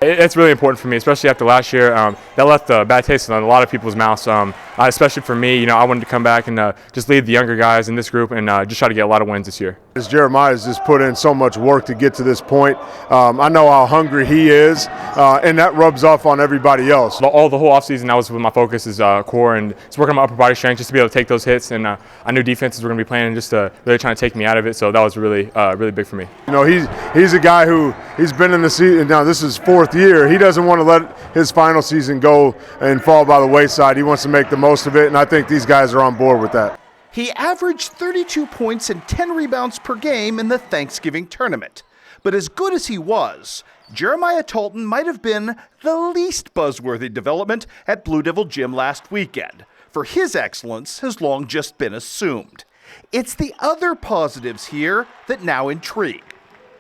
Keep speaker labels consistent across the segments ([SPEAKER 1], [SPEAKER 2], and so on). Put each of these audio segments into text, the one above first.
[SPEAKER 1] It's really important for me, especially after last year. That left a bad taste in a lot of people's mouths, especially for me. I wanted to come back and just lead the younger guys in this group and just try to get a lot of wins this year.
[SPEAKER 2] As Jeremiah's just put in so much work to get to this point. I know how hungry he is, and that rubs off on everybody else.
[SPEAKER 1] The whole offseason, that was my focus is core and just working on my upper body strength just to be able to take those hits. And I knew defenses were going to be playing just really trying to take me out of it. So that was really big for me.
[SPEAKER 2] He's a guy who he's been in the season. Now this is fourth year. He doesn't want to let his final season go and fall by the wayside. He wants to make the most of it, and I think these guys are on board with that.
[SPEAKER 3] He averaged 32 points and 10 rebounds per game in the Thanksgiving tournament. But as good as he was, Jeremiah Tolton might have been the least buzzworthy development at Blue Devil Gym last weekend, for his excellence has long just been assumed. It's the other positives here that now intrigue,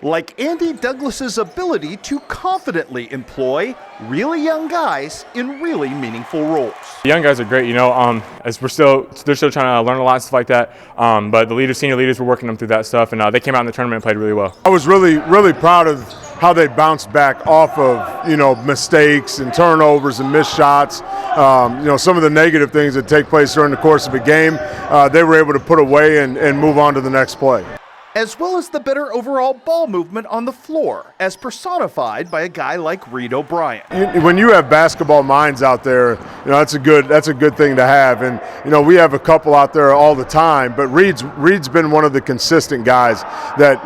[SPEAKER 3] like Andy Douglas's ability to confidently employ really young guys in really meaningful roles.
[SPEAKER 1] The young guys are great, as they're still trying to learn a lot and stuff like that. But the senior leaders were working them through that stuff, and they came out in the tournament and played really well.
[SPEAKER 2] I was really proud of how they bounced back off of mistakes and turnovers and missed shots. Some of the negative things that take place during the course of a game, they were able to put away and move on to the next play.
[SPEAKER 3] As well as the better overall ball movement on the floor, as personified by a guy like Reed O'Brien.
[SPEAKER 2] When you have basketball minds out there, that's a good thing to have. And we have a couple out there all the time, but Reed's been one of the consistent guys that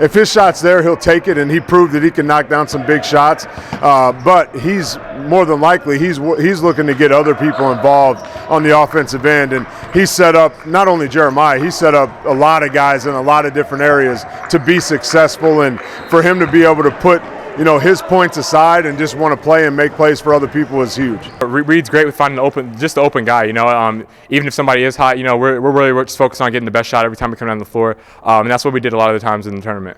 [SPEAKER 2] if his shot's there, he'll take it, and he proved that he can knock down some big shots. But he's more than likely he's looking to get other people involved on the offensive end, and he set up not only Jeremiah, he set up a lot of guys in a lot of different areas to be successful, and for him to be able to put his points aside and just want to play and make plays for other people is huge.
[SPEAKER 1] Reed's great with finding the open guy. Even if somebody is hot, we're just focused on getting the best shot every time we come down the floor, and that's what we did a lot of the times in the tournament.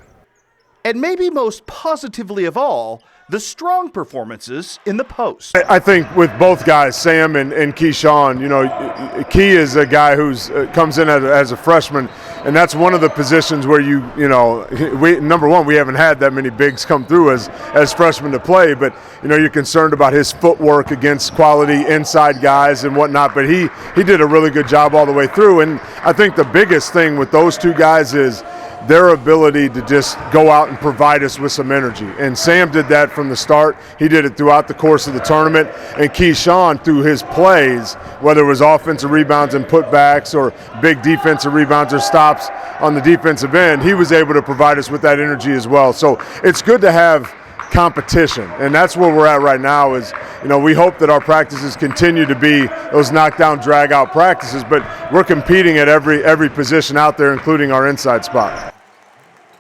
[SPEAKER 3] And maybe most positively of all, the strong performances in the post.
[SPEAKER 2] I think with both guys, Sam and Keyshawn, Key is a guy who's comes in as a freshman, and that's one of the positions where number one, we haven't had that many bigs come through as freshmen to play, but you're concerned about his footwork against quality inside guys and whatnot, but he did a really good job all the way through. And I think the biggest thing with those two guys is their ability to just go out and provide us with some energy. And Sam did that from the start. He did it throughout the course of the tournament. And Keyshawn, through his plays, whether it was offensive rebounds and putbacks or big defensive rebounds or stops on the defensive end, he was able to provide us with that energy as well. So it's good to have competition, and that's where we're at right now. Is we hope that our practices continue to be those knockdown, drag out practices, but we're competing at every position out there, including our inside spot.